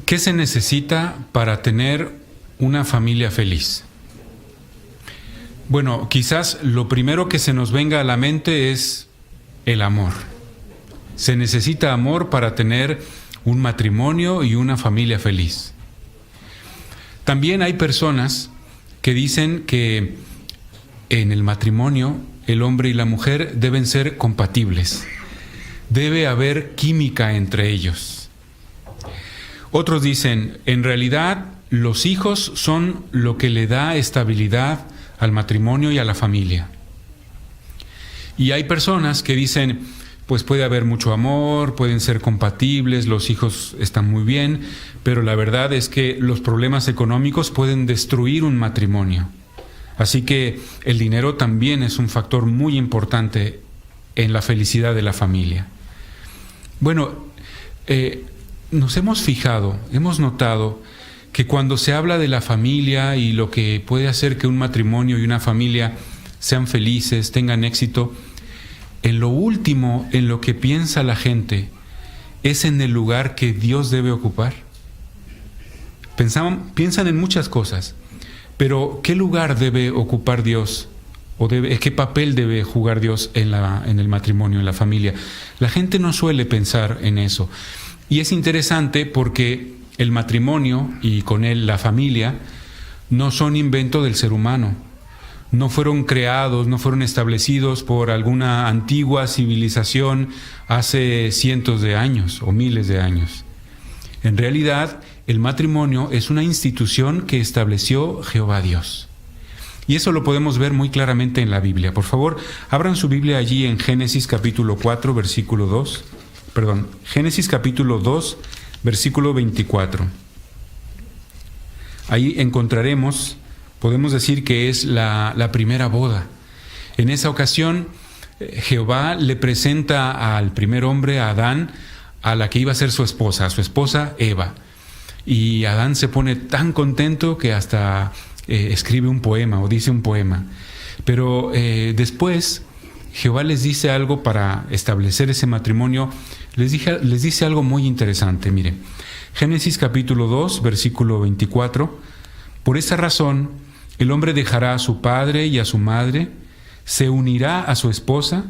¿qué se necesita para tener una familia feliz? Bueno, quizás lo primero que se nos venga a la mente es el amor. Se necesita amor para tener un matrimonio y una familia feliz. También hay personas que dicen que en el matrimonio el hombre y la mujer deben ser compatibles. Debe haber química entre ellos. Otros dicen, en realidad los hijos son lo que le da estabilidad al matrimonio y a la familia. Y hay personas que dicen, pues puede haber mucho amor, pueden ser compatibles, los hijos están muy bien, pero la verdad es que los problemas económicos pueden destruir un matrimonio. Así que el dinero también es un factor muy importante en la felicidad de la familia. Bueno, nos hemos fijado, hemos notado que cuando se habla de la familia y lo que puede hacer que un matrimonio y una familia sean felices, tengan éxito, en lo último en lo que piensa la gente es en el lugar que Dios debe ocupar. Piensan en muchas cosas, pero ¿qué lugar debe ocupar Dios? ¿Qué papel debe jugar Dios en el matrimonio, en la familia? La gente no suele pensar en eso. Y es interesante porque el matrimonio y con él la familia no son invento del ser humano. No fueron creados, no fueron establecidos por alguna antigua civilización hace cientos de años o miles de años. En realidad, el matrimonio es una institución que estableció Jehová Dios. Y eso lo podemos ver muy claramente en la Biblia. Por favor, abran su Biblia allí en Génesis capítulo 4, versículo 2. Génesis capítulo 2, versículo 24. Ahí encontraremos, podemos decir que es la primera boda. En esa ocasión, Jehová le presenta al primer hombre, a Adán, a la que iba a ser su esposa Eva. Y Adán se pone tan contento que hasta escribe un poema o dice un poema. Pero después Jehová les dice algo para establecer ese matrimonio. Les dice algo muy interesante. Mire, Génesis capítulo 2, versículo 24. Por esa razón, el hombre dejará a su padre y a su madre, se unirá a su esposa,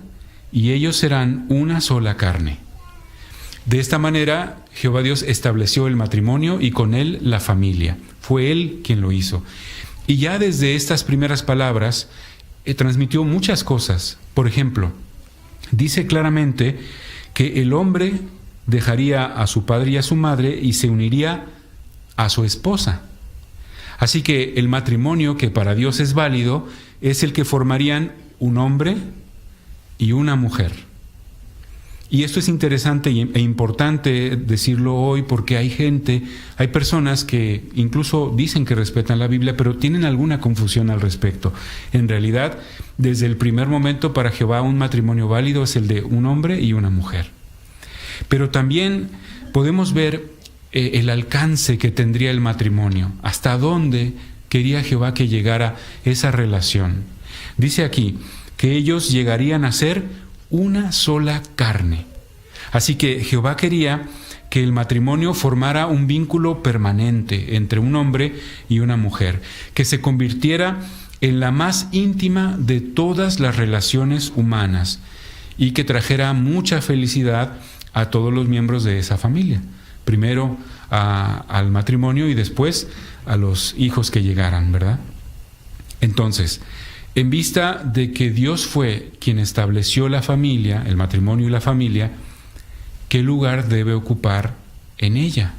y ellos serán una sola carne. De esta manera, Jehová Dios estableció el matrimonio y con él la familia. Fue él quien lo hizo. Y ya desde estas primeras palabras, transmitió muchas cosas. Por ejemplo, dice claramente que el hombre dejaría a su padre y a su madre y se uniría a su esposa. Así que el matrimonio, que para Dios es válido, es el que formarían un hombre y una mujer. Y esto es interesante e importante decirlo hoy porque hay personas que incluso dicen que respetan la Biblia, pero tienen alguna confusión al respecto. En realidad, desde el primer momento para Jehová un matrimonio válido es el de un hombre y una mujer. Pero también podemos ver el alcance que tendría el matrimonio, hasta dónde quería Jehová que llegara esa relación. Dice aquí que ellos llegarían a ser una sola carne. Así que Jehová quería que el matrimonio formara un vínculo permanente entre un hombre y una mujer, que se convirtiera en la más íntima de todas las relaciones humanas y que trajera mucha felicidad a todos los miembros de esa familia. Primero al matrimonio y después a los hijos que llegaran, ¿verdad? Entonces, en vista de que Dios fue quien estableció la familia, el matrimonio y la familia, ¿qué lugar debe ocupar en ella?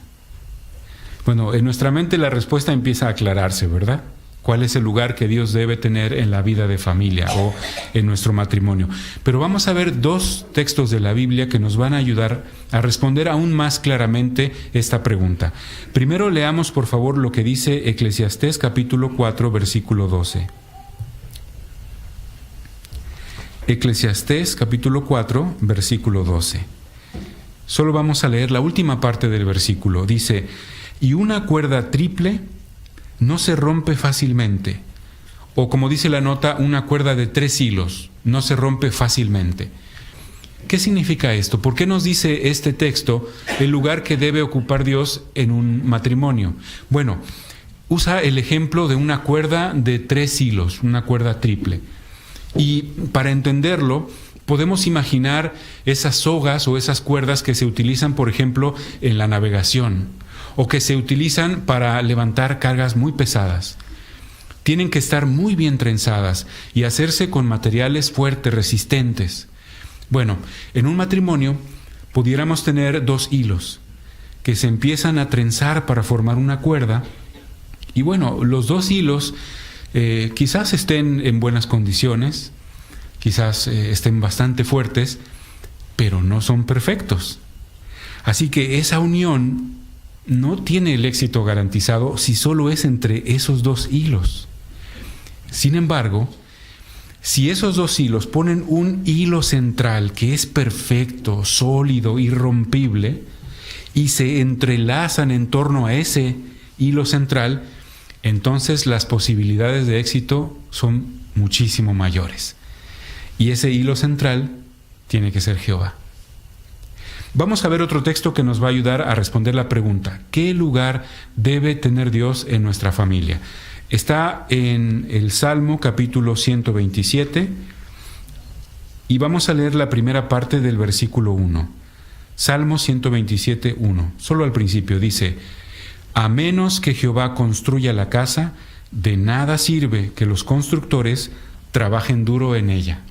Bueno, en nuestra mente la respuesta empieza a aclararse, ¿verdad? ¿Cuál es el lugar que Dios debe tener en la vida de familia o en nuestro matrimonio? Pero vamos a ver dos textos de la Biblia que nos van a ayudar a responder aún más claramente esta pregunta. Primero leamos, por favor, lo que dice Eclesiastés capítulo 4, versículo 12. Eclesiastés capítulo 4, versículo 12. Solo vamos a leer la última parte del versículo. Dice, y una cuerda triple no se rompe fácilmente. O como dice la nota, una cuerda de 3 hilos no se rompe fácilmente. ¿Qué significa esto? ¿Por qué nos dice este texto el lugar que debe ocupar Dios en un matrimonio? Bueno, usa el ejemplo de una cuerda de 3 hilos, una cuerda triple. Y para entenderlo, podemos imaginar esas sogas o esas cuerdas que se utilizan, por ejemplo, en la navegación, o que se utilizan para levantar cargas muy pesadas. Tienen que estar muy bien trenzadas y hacerse con materiales fuertes, resistentes. Bueno, en un matrimonio pudiéramos tener 2 hilos que se empiezan a trenzar para formar una cuerda. Y bueno, los 2 hilos quizás estén en buenas condiciones, quizás estén bastante fuertes, pero no son perfectos. Así que esa unión no tiene el éxito garantizado si solo es entre esos 2 hilos. Sin embargo, si esos 2 hilos ponen un hilo central que es perfecto, sólido, irrompible, y se entrelazan en torno a ese hilo central, entonces las posibilidades de éxito son muchísimo mayores. Y ese hilo central tiene que ser Jehová. Vamos a ver otro texto que nos va a ayudar a responder la pregunta: ¿qué lugar debe tener Dios en nuestra familia? Está en el Salmo capítulo 127 y vamos a leer la primera parte del versículo 1. Salmo 127, 1. Solo al principio dice: a menos que Jehová construya la casa, de nada sirve que los constructores trabajen duro en ella.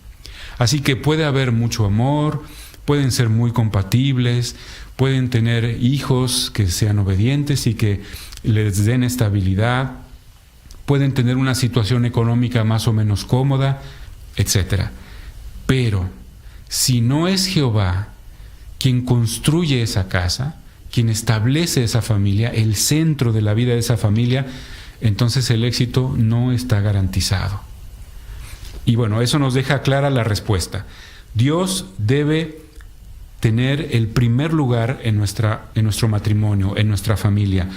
Así que puede haber mucho amor, pueden ser muy compatibles, pueden tener hijos que sean obedientes y que les den estabilidad, pueden tener una situación económica más o menos cómoda, etc. Pero si no es Jehová quien construye esa casa, quien establece esa familia, el centro de la vida de esa familia, entonces el éxito no está garantizado. Y bueno, eso nos deja clara la respuesta. Dios debe tener el primer lugar en nuestro matrimonio, en nuestra familia.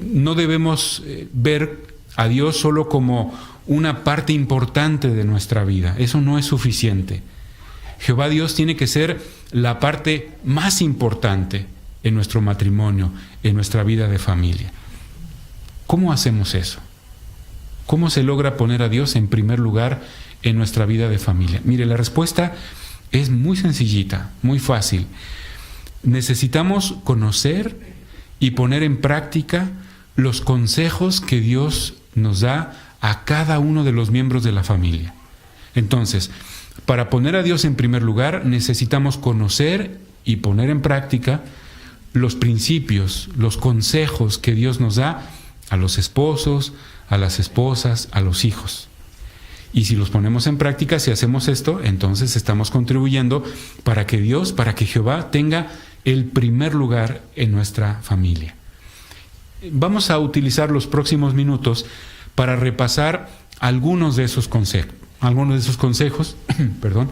No debemos ver a Dios solo como una parte importante de nuestra vida. Eso no es suficiente. Jehová Dios tiene que ser la parte más importante en nuestro matrimonio, en nuestra vida de familia. ¿Cómo hacemos eso? ¿Cómo se logra poner a Dios en primer lugar en nuestra vida de familia? Mire, la respuesta es muy sencillita, muy fácil. Necesitamos conocer y poner en práctica los consejos que Dios nos da a cada uno de los miembros de la familia. Entonces, para poner a Dios en primer lugar, necesitamos conocer y poner en práctica los principios, los consejos que Dios nos da a los esposos, a las esposas, a los hijos. Y si los ponemos en práctica, si hacemos esto, entonces estamos contribuyendo para que Dios, para que Jehová tenga el primer lugar en nuestra familia. Vamos a utilizar los próximos minutos para repasar algunos de esos consejos, perdón,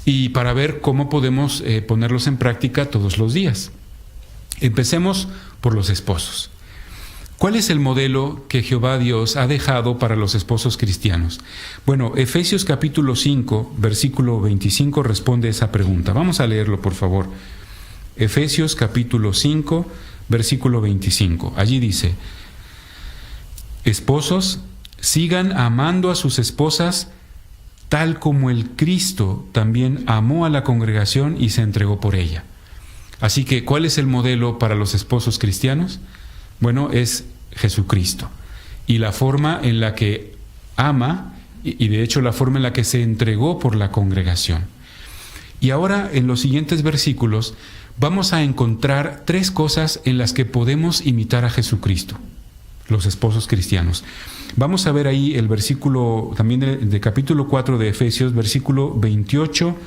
y para ver cómo podemos ponerlos en práctica todos los días. Empecemos por los esposos. ¿Cuál es el modelo que Jehová Dios ha dejado para los esposos cristianos? Bueno, Efesios capítulo 5, versículo 25 responde esa pregunta. Vamos a leerlo, por favor. Efesios capítulo 5, versículo 25. Allí dice: esposos, sigan amando a sus esposas tal como el Cristo también amó a la congregación y se entregó por ella. Así que, ¿cuál es el modelo para los esposos cristianos? Bueno, es Jesucristo. Y la forma en la que ama, y de hecho la forma en la que se entregó por la congregación. Y ahora, en los siguientes versículos, vamos a encontrar 3 cosas en las que podemos imitar a Jesucristo, los esposos cristianos. Vamos a ver ahí el versículo, también de capítulo 4 de Efesios, versículo 28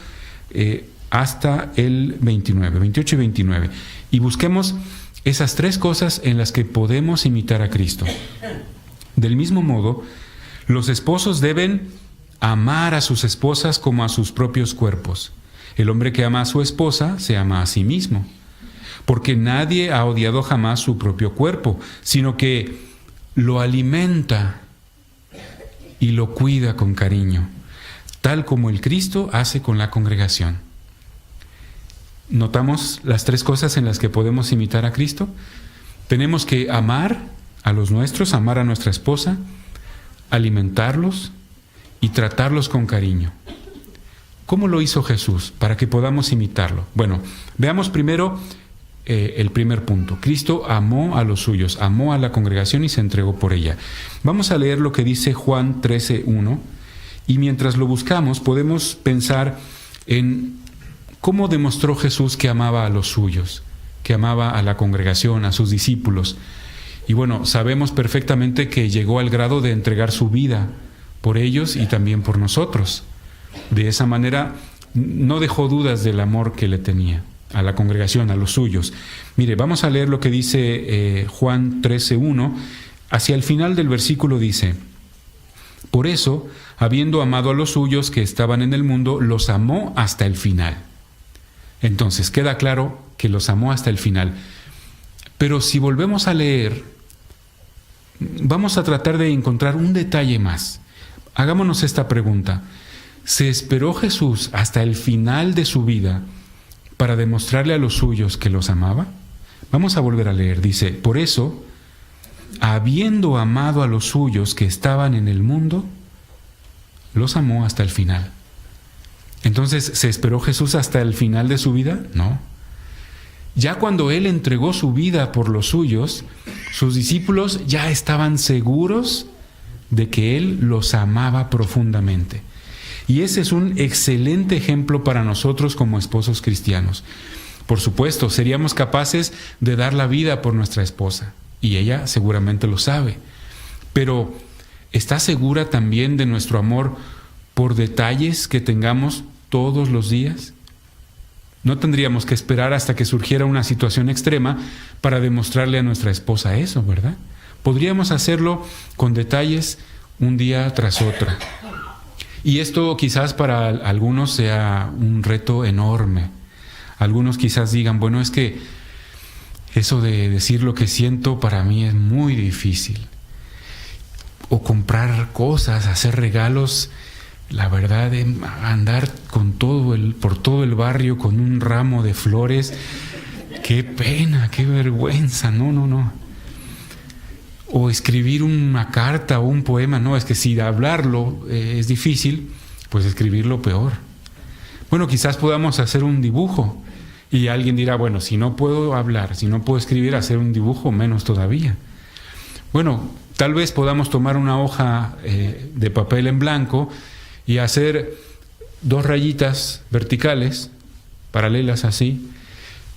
hasta el 29, 28 y 29. Y busquemos esas 3 cosas en las que podemos imitar a Cristo. Del mismo modo, los esposos deben amar a sus esposas como a sus propios cuerpos. El hombre que ama a su esposa se ama a sí mismo, porque nadie ha odiado jamás su propio cuerpo, sino que lo alimenta y lo cuida con cariño, tal como el Cristo hace con la congregación. ¿Notamos las 3 cosas en las que podemos imitar a Cristo? Tenemos que amar a los nuestros, amar a nuestra esposa, alimentarlos y tratarlos con cariño. ¿Cómo lo hizo Jesús para que podamos imitarlo? Bueno, veamos primero el primer punto. Cristo amó a los suyos, amó a la congregación y se entregó por ella. Vamos a leer lo que dice Juan 13:1 y mientras lo buscamos podemos pensar en cómo demostró Jesús que amaba a los suyos, que amaba a la congregación, a sus discípulos. Y bueno, sabemos perfectamente que llegó al grado de entregar su vida por ellos y también por nosotros. De esa manera no dejó dudas del amor que le tenía a la congregación, a los suyos. Mire, vamos a leer lo que dice Juan 13:1. Hacia el final del versículo dice: por eso, habiendo amado a los suyos que estaban en el mundo, los amó hasta el final. Entonces, queda claro que los amó hasta el final. Pero si volvemos a leer, vamos a tratar de encontrar un detalle más. Hagámonos esta pregunta. ¿Se esperó Jesús hasta el final de su vida para demostrarle a los suyos que los amaba? Vamos a volver a leer. Dice, por eso, habiendo amado a los suyos que estaban en el mundo, los amó hasta el final. Entonces, ¿se esperó Jesús hasta el final de su vida? No. Ya cuando Él entregó su vida por los suyos, sus discípulos ya estaban seguros de que Él los amaba profundamente. Y ese es un excelente ejemplo para nosotros como esposos cristianos. Por supuesto, seríamos capaces de dar la vida por nuestra esposa, y ella seguramente lo sabe. Pero, ¿está segura también de nuestro amor por detalles que tengamos todos los días? No tendríamos que esperar hasta que surgiera una situación extrema para demostrarle a nuestra esposa eso, ¿verdad? Podríamos hacerlo con detalles un día tras otro. Y esto quizás para algunos sea un reto enorme. Algunos quizás digan, bueno, es que eso de decir lo que siento para mí es muy difícil. O comprar cosas, hacer regalos, la verdad, de andar con por todo el barrio con un ramo de flores, qué pena, qué vergüenza, no. O escribir una carta o un poema, no, es que si hablarlo es difícil, pues escribirlo peor. Bueno, quizás podamos hacer un dibujo y alguien dirá, bueno, si no puedo hablar, si no puedo escribir, hacer un dibujo menos todavía. Bueno, tal vez podamos tomar una hoja de papel en blanco y hacer 2 rayitas verticales, paralelas así,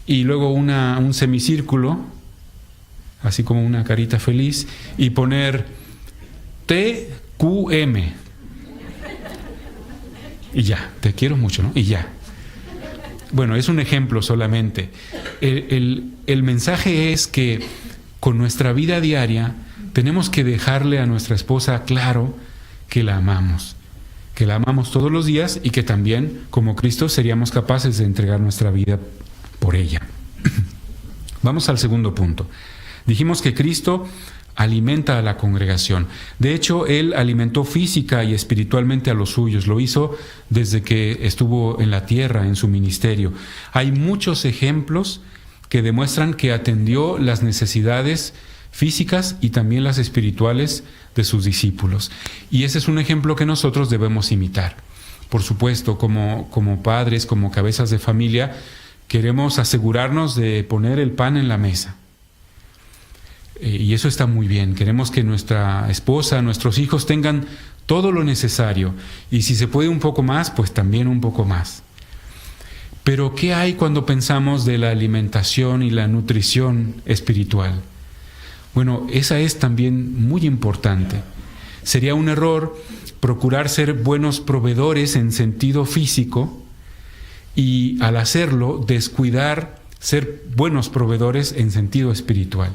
y luego un semicírculo, así como una carita feliz, y poner TQM. Y ya, te quiero mucho, ¿no? Y ya. Bueno, es un ejemplo solamente. El mensaje es que con nuestra vida diaria tenemos que dejarle a nuestra esposa claro que la amamos todos los días y que también, como Cristo, seríamos capaces de entregar nuestra vida por ella. Vamos al segundo punto. Dijimos que Cristo alimenta a la congregación. De hecho, Él alimentó física y espiritualmente a los suyos. Lo hizo desde que estuvo en la tierra, en su ministerio. Hay muchos ejemplos que demuestran que atendió las necesidades físicas y también las espirituales de sus discípulos. Y ese es un ejemplo que nosotros debemos imitar. Por supuesto, como padres, como cabezas de familia, queremos asegurarnos de poner el pan en la mesa. Y eso está muy bien. Queremos que nuestra esposa, nuestros hijos tengan todo lo necesario. Y si se puede un poco más, pues también un poco más. Pero ¿qué hay cuando pensamos de la alimentación y la nutrición espiritual? Bueno, esa es también muy importante. Sería un error procurar ser buenos proveedores en sentido físico y al hacerlo descuidar ser buenos proveedores en sentido espiritual.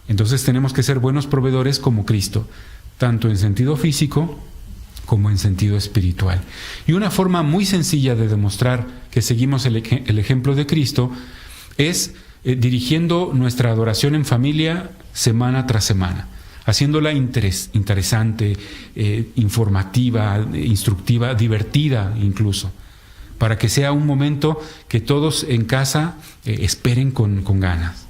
Entonces tenemos que ser buenos proveedores como Cristo, tanto en sentido físico como en sentido espiritual. Y una forma muy sencilla de demostrar que seguimos el ejemplo de Cristo es dirigiendo nuestra adoración en familia semana tras semana, haciéndola interesante, informativa, instructiva, divertida incluso. para que sea un momento que todos en casa esperen con ganas.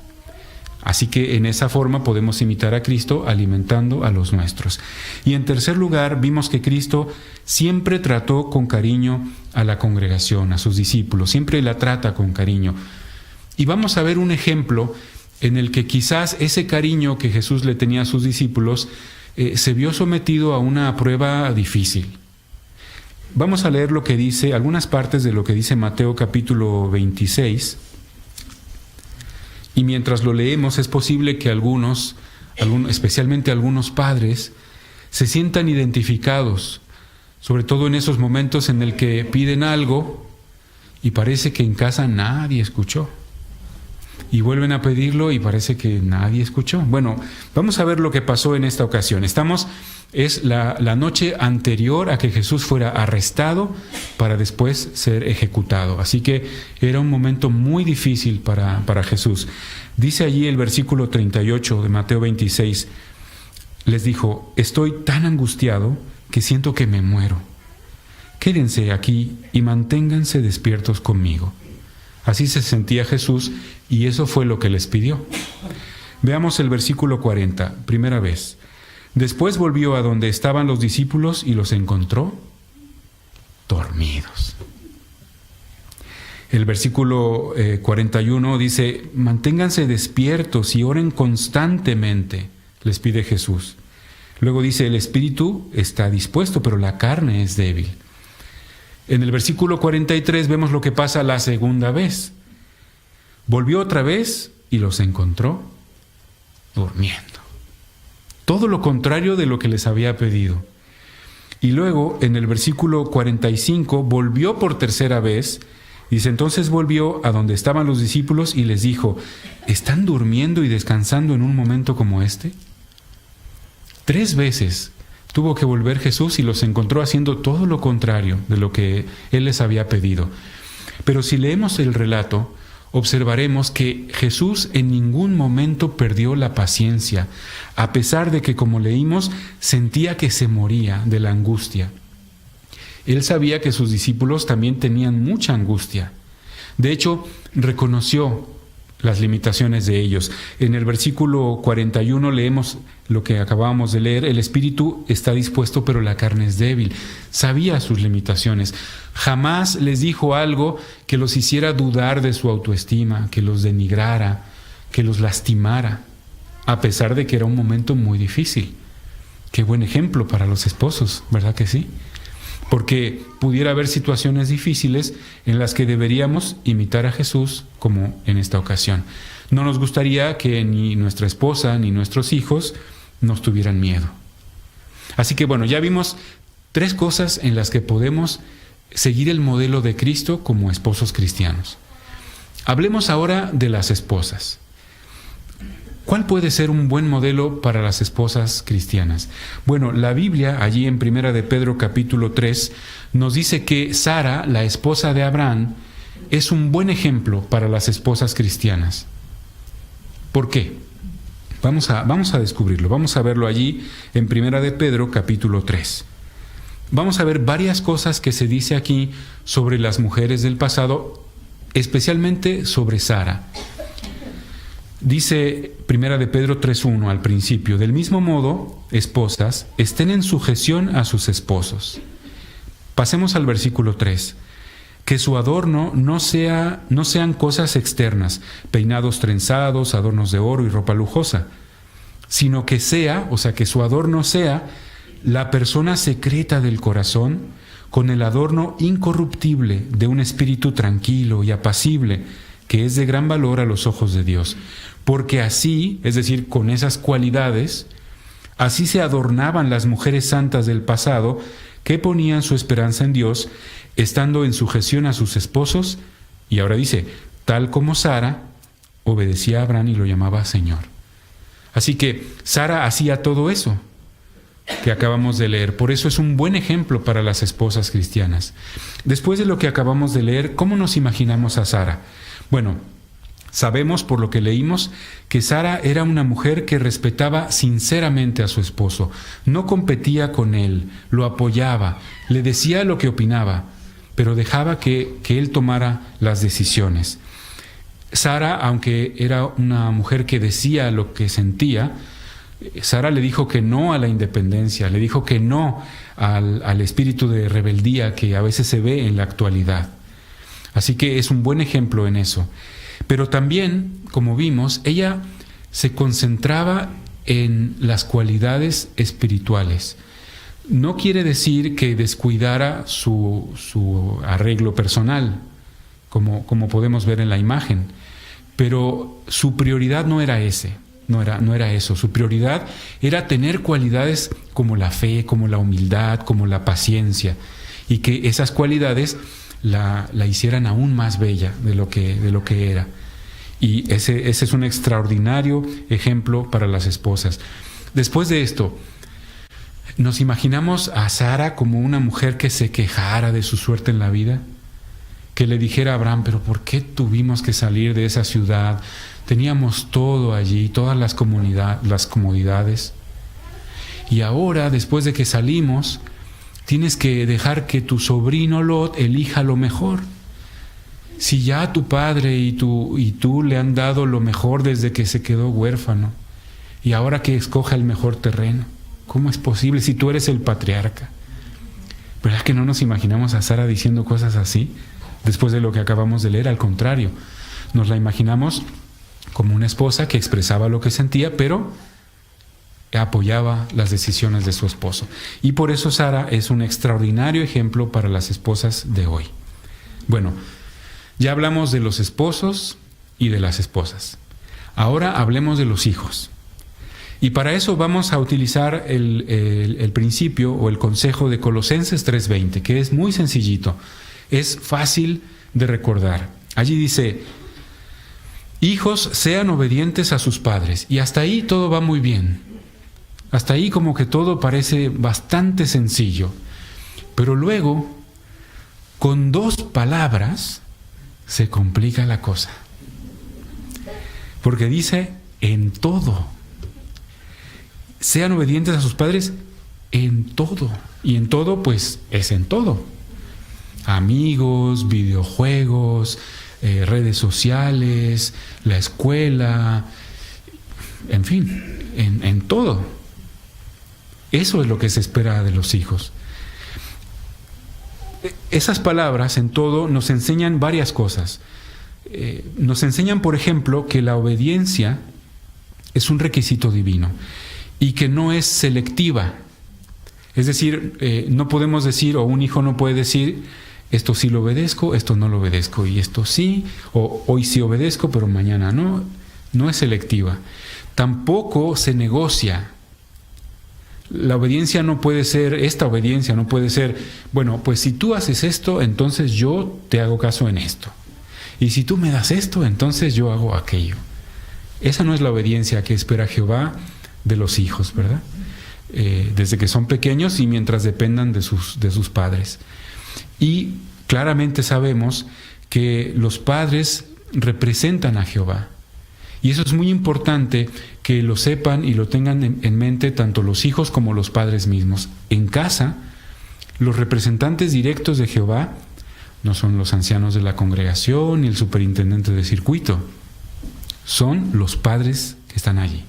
Así que en esa forma podemos imitar a Cristo alimentando a los nuestros. Y en tercer lugar, vimos que Cristo siempre trató con cariño a la congregación, a sus discípulos, siempre la trata con cariño. Y vamos a ver un ejemplo en el que quizás ese cariño que Jesús le tenía a sus discípulos se vio sometido a una prueba difícil. Vamos a leer lo que dice, algunas partes de lo que dice Mateo capítulo 26. Y mientras lo leemos, es posible que algunos, especialmente algunos padres, se sientan identificados, sobre todo en esos momentos en el que piden algo y parece que en casa nadie escuchó. Y vuelven a pedirlo y parece que nadie escuchó. Bueno, vamos a ver lo que pasó en esta ocasión. Es la noche anterior a que Jesús fuera arrestado para después ser ejecutado. Así que era un momento muy difícil para Jesús. Dice allí el versículo 38 de Mateo 26, les dijo: estoy tan angustiado que siento que me muero. Quédense aquí y manténganse despiertos conmigo. Así se sentía Jesús y eso fue lo que les pidió. Veamos el versículo 40, primera vez. Después volvió a donde estaban los discípulos y los encontró dormidos. El versículo 41 dice: manténganse despiertos y oren constantemente, les pide Jesús. Luego dice: el espíritu está dispuesto, pero la carne es débil. En el versículo 43 vemos lo que pasa la segunda vez. Volvió otra vez y los encontró durmiendo. Todo lo contrario de lo que les había pedido. Y luego, en el versículo 45, volvió por tercera vez. Dice: entonces volvió a donde estaban los discípulos y les dijo: ¿están durmiendo y descansando en un momento como este? 3 veces tuvo que volver Jesús y los encontró haciendo todo lo contrario de lo que Él les había pedido. Pero si leemos el relato, observaremos que Jesús en ningún momento perdió la paciencia, a pesar de que, como leímos, sentía que se moría de la angustia. Él sabía que sus discípulos también tenían mucha angustia. De hecho, reconoció las limitaciones de ellos. En el versículo 41 leemos lo que acabábamos de leer: el espíritu está dispuesto, pero la carne es débil. Sabía sus limitaciones. Jamás les dijo algo que los hiciera dudar de su autoestima, que los denigrara, que los lastimara, a pesar de que era un momento muy difícil. Qué buen ejemplo para los esposos, ¿verdad que sí? Porque pudiera haber situaciones difíciles en las que deberíamos imitar a Jesús, como en esta ocasión. No nos gustaría que ni nuestra esposa ni nuestros hijos nos tuvieran miedo. Así que bueno, ya vimos 3 cosas en las que podemos seguir el modelo de Cristo como esposos cristianos. Hablemos ahora de las esposas. ¿Cuál puede ser un buen modelo para las esposas cristianas? Bueno, la Biblia, allí en 1 de Pedro capítulo 3, nos dice que Sara, la esposa de Abraham, es un buen ejemplo para las esposas cristianas. ¿Por qué? Vamos a descubrirlo. Vamos a verlo allí en 1 de Pedro capítulo 3. Vamos a ver varias cosas que se dice aquí sobre las mujeres del pasado, especialmente sobre Sara. Dice 1 de Pedro 3:1 al principio: del mismo modo, esposas, estén en sujeción a sus esposos. Pasemos al versículo 3. Que su adorno no sean cosas externas, peinados trenzados, adornos de oro y ropa lujosa, sino que que su adorno sea la persona secreta del corazón, con el adorno incorruptible de un espíritu tranquilo y apacible, que es de gran valor a los ojos de Dios. Porque así, es decir, con esas cualidades, así se adornaban las mujeres santas del pasado, que ponían su esperanza en Dios, estando en sujeción a sus esposos, y ahora dice, tal como Sara obedecía a Abraham y lo llamaba Señor. Así que Sara hacía todo eso que acabamos de leer. Por eso es un buen ejemplo para las esposas cristianas. Después de lo que acabamos de leer, ¿cómo nos imaginamos a Sara? Bueno, sabemos por lo que leímos que Sara era una mujer que respetaba sinceramente a su esposo, no competía con él, lo apoyaba, le decía lo que opinaba, pero dejaba que él tomara las decisiones. Sara, aunque era una mujer que decía lo que sentía, Sara le dijo que no a la independencia, le dijo que no al espíritu de rebeldía que a veces se ve en la actualidad. Así que es un buen ejemplo en eso. Pero también, como vimos, ella se concentraba en las cualidades espirituales. No quiere decir que descuidara su arreglo personal, como podemos ver en la imagen, pero su prioridad no era ese. No era eso. Su prioridad era tener cualidades como la fe, como la humildad, como la paciencia, y que esas cualidades la hicieran aún más bella de lo que era. Y ese es un extraordinario ejemplo para las esposas. Después de esto, ¿nos imaginamos a Sara como una mujer que se quejara de su suerte en la vida? Que le dijera a Abraham, pero ¿por qué tuvimos que salir de esa ciudad? Teníamos todo allí, todas las comodidades. Y ahora, después de que salimos, tienes que dejar que tu sobrino Lot elija lo mejor. Si ya tu padre y tú le han dado lo mejor desde que se quedó huérfano, y ahora que escoja el mejor terreno, ¿cómo es posible si tú eres el patriarca? ¿Verdad que no nos imaginamos a Sara diciendo cosas así después de lo que acabamos de leer? Al contrario, nos la imaginamos como una esposa que expresaba lo que sentía, pero apoyaba las decisiones de su esposo. Y por eso Sara es un extraordinario ejemplo para las esposas de hoy. Bueno, ya hablamos de los esposos y de las esposas. Ahora hablemos de los hijos. Y para eso vamos a utilizar el principio o el consejo de Colosenses 3:20, que es muy sencillito, es fácil de recordar. Allí dice: hijos, sean obedientes a sus padres. Y hasta ahí todo va muy bien. Hasta ahí como que todo parece bastante sencillo. Pero luego, con 2 palabras, se complica la cosa. Porque dice en todo. Sean obedientes a sus padres en todo. Y en todo, pues, es en todo. Amigos, videojuegos, redes sociales, la escuela, en fin, en todo. Eso es lo que se espera de los hijos. Esas palabras en todo nos enseñan varias cosas. Nos enseñan, por ejemplo, que la obediencia es un requisito divino y que no es selectiva. Es decir, no podemos decir, o un hijo no puede decir, esto sí lo obedezco, esto no lo obedezco, y esto sí, o hoy sí obedezco, pero mañana no. No es selectiva. Tampoco se negocia. La obediencia no puede ser, esta obediencia no puede ser, bueno, pues si tú haces esto, entonces yo te hago caso en esto. Y si tú me das esto, entonces yo hago aquello. Esa no es la obediencia que espera Jehová de los hijos, ¿verdad? Desde que son pequeños y mientras dependan de sus padres. Y claramente sabemos que los padres representan a Jehová. Y eso es muy importante que lo sepan y lo tengan en mente tanto los hijos como los padres mismos. En casa, los representantes directos de Jehová no son los ancianos de la congregación ni el superintendente de circuito. Son los padres que están allí.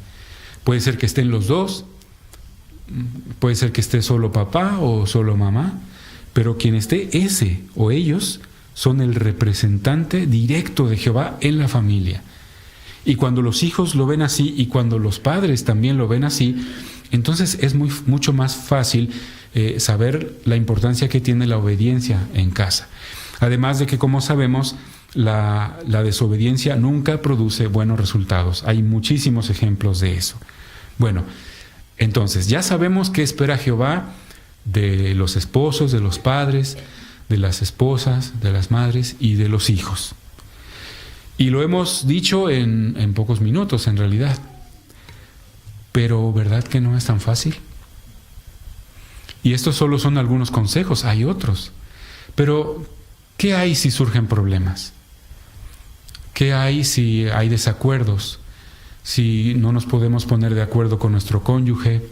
Puede ser que estén los dos, puede ser que esté solo papá o solo mamá, pero quien esté, ese o ellos, son el representante directo de Jehová en la familia. Y cuando los hijos lo ven así y cuando los padres también lo ven así, entonces es mucho más fácil saber la importancia que tiene la obediencia en casa. Además de que, como sabemos, la desobediencia nunca produce buenos resultados. Hay muchísimos ejemplos de eso. Bueno, entonces ya sabemos qué espera Jehová de los esposos, de los padres, de las esposas, de las madres y de los hijos. Y lo hemos dicho en pocos minutos, en realidad. Pero ¿verdad que no es tan fácil? Y estos solo son algunos consejos, hay otros. Pero, ¿qué hay si surgen problemas? ¿Qué hay si hay desacuerdos? Si no nos podemos poner de acuerdo con nuestro cónyuge,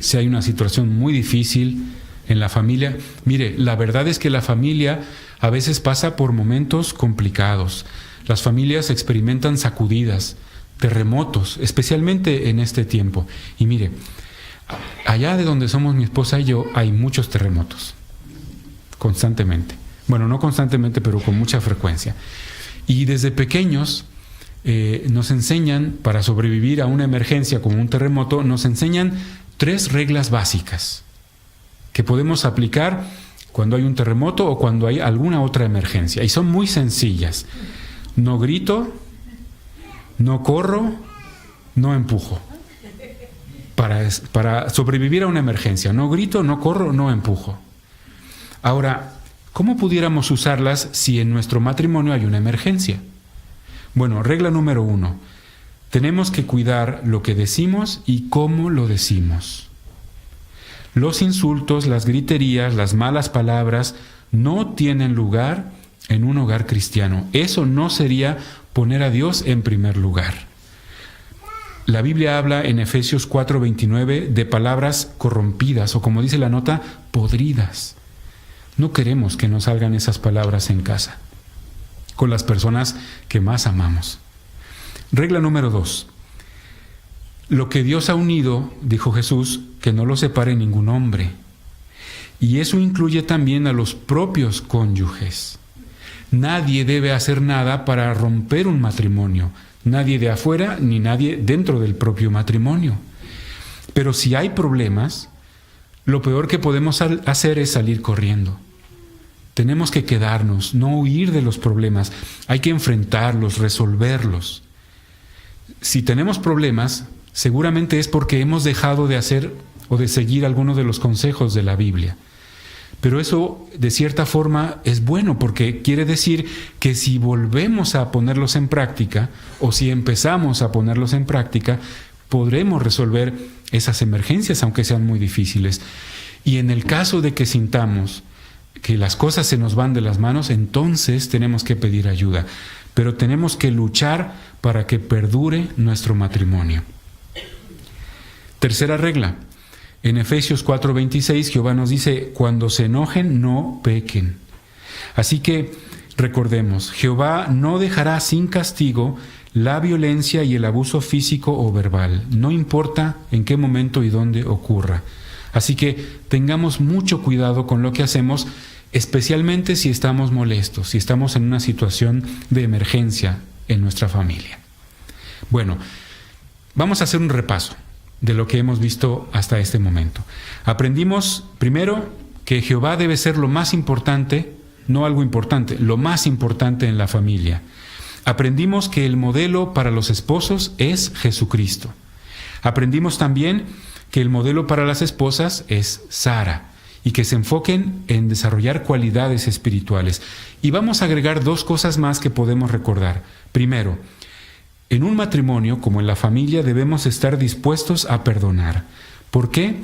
si hay una situación muy difícil en la familia. Mire, la verdad es que la familia a veces pasa por momentos complicados. Las familias experimentan sacudidas, terremotos, especialmente en este tiempo. Y mire, allá de donde somos mi esposa y yo hay muchos terremotos, constantemente. Bueno, no constantemente, pero con mucha frecuencia. Y desde pequeños nos enseñan, para sobrevivir a una emergencia como un terremoto, nos enseñan 3 reglas básicas que podemos aplicar cuando hay un terremoto o cuando hay alguna otra emergencia. Y son muy sencillas. No grito, no corro, no empujo. Para sobrevivir a una emergencia. No grito, no corro, no empujo. Ahora, ¿cómo pudiéramos usarlas si en nuestro matrimonio hay una emergencia? Bueno, regla número 1. Tenemos que cuidar lo que decimos y cómo lo decimos. Los insultos, las griterías, las malas palabras no tienen lugar en un hogar cristiano. Eso no sería poner a Dios en primer lugar. La Biblia habla en Efesios 4:29 de palabras corrompidas o, como dice la nota, podridas. No queremos que nos salgan esas palabras en casa, con las personas que más amamos. Regla número 2. Lo que Dios ha unido, dijo Jesús, que no lo separe ningún hombre. Y eso incluye también a los propios cónyuges. Nadie debe hacer nada para romper un matrimonio. Nadie de afuera ni nadie dentro del propio matrimonio. Pero si hay problemas, lo peor que podemos hacer es salir corriendo. Tenemos que quedarnos, no huir de los problemas. Hay que enfrentarlos, resolverlos. Si tenemos problemas, seguramente es porque hemos dejado de hacer o de seguir algunos de los consejos de la Biblia. Pero eso, de cierta forma, es bueno, porque quiere decir que si volvemos a ponerlos en práctica, o si empezamos a ponerlos en práctica, podremos resolver esas emergencias, aunque sean muy difíciles. Y en el caso de que sintamos que las cosas se nos van de las manos, entonces tenemos que pedir ayuda. Pero tenemos que luchar para que perdure nuestro matrimonio. Tercera regla. En Efesios 4:26, Jehová nos dice, cuando se enojen, no pequen. Así que recordemos, Jehová no dejará sin castigo la violencia y el abuso físico o verbal, no importa en qué momento y dónde ocurra. Así que tengamos mucho cuidado con lo que hacemos, especialmente si estamos molestos, si estamos en una situación de emergencia en nuestra familia. Bueno, vamos a hacer un repaso de lo que hemos visto hasta este momento. Aprendimos primero que Jehová debe ser lo más importante, no algo importante, lo más importante en la familia. Aprendimos que el modelo para los esposos es Jesucristo. Aprendimos también que el modelo para las esposas es Sara y que se enfoquen en desarrollar cualidades espirituales. Y vamos a agregar 2 cosas más que podemos recordar. Primero, en un matrimonio, como en la familia, debemos estar dispuestos a perdonar. ¿Por qué?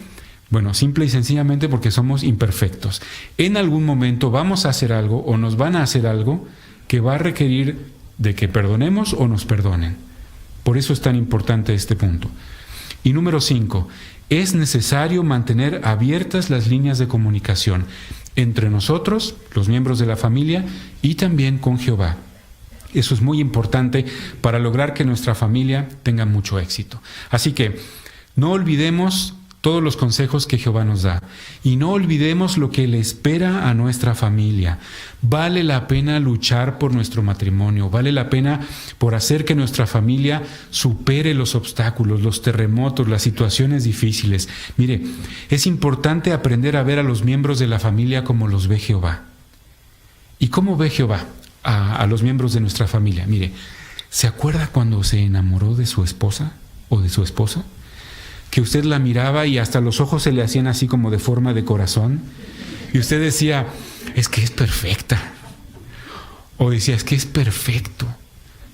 Bueno, simple y sencillamente porque somos imperfectos. En algún momento vamos a hacer algo o nos van a hacer algo que va a requerir de que perdonemos o nos perdonen. Por eso es tan importante este punto. Y número 5, es necesario mantener abiertas las líneas de comunicación entre nosotros, los miembros de la familia, y también con Jehová. Eso es muy importante para lograr que nuestra familia tenga mucho éxito. Así que no olvidemos todos los consejos que Jehová nos da y no olvidemos lo que le espera a nuestra familia. Vale la pena luchar por nuestro matrimonio, vale la pena por hacer que nuestra familia supere los obstáculos, los terremotos, las situaciones difíciles. Mire, es importante aprender a ver a los miembros de la familia como los ve Jehová. ¿Y cómo ve Jehová a los miembros de nuestra familia? Mire, ¿se acuerda cuando se enamoró de su esposa o de su esposo? Que usted la miraba y hasta los ojos se le hacían así como de forma de corazón. Y usted decía, es que es perfecta. O decía, es que es perfecto.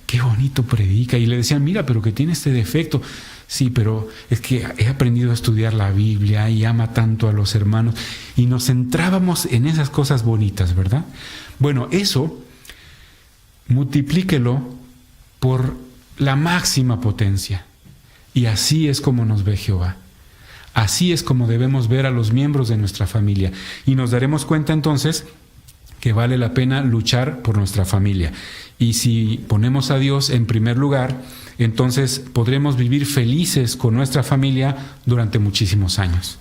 Qué bonito predica. Y le decían, mira, pero que tiene este defecto. Sí, pero es que he aprendido a estudiar la Biblia y ama tanto a los hermanos. Y nos centrábamos en esas cosas bonitas, ¿verdad? Bueno, eso multiplíquelo por la máxima potencia. Y así es como nos ve Jehová. Así es como debemos ver a los miembros de nuestra familia. Y nos daremos cuenta entonces que vale la pena luchar por nuestra familia. Y si ponemos a Dios en primer lugar, entonces podremos vivir felices con nuestra familia durante muchísimos años.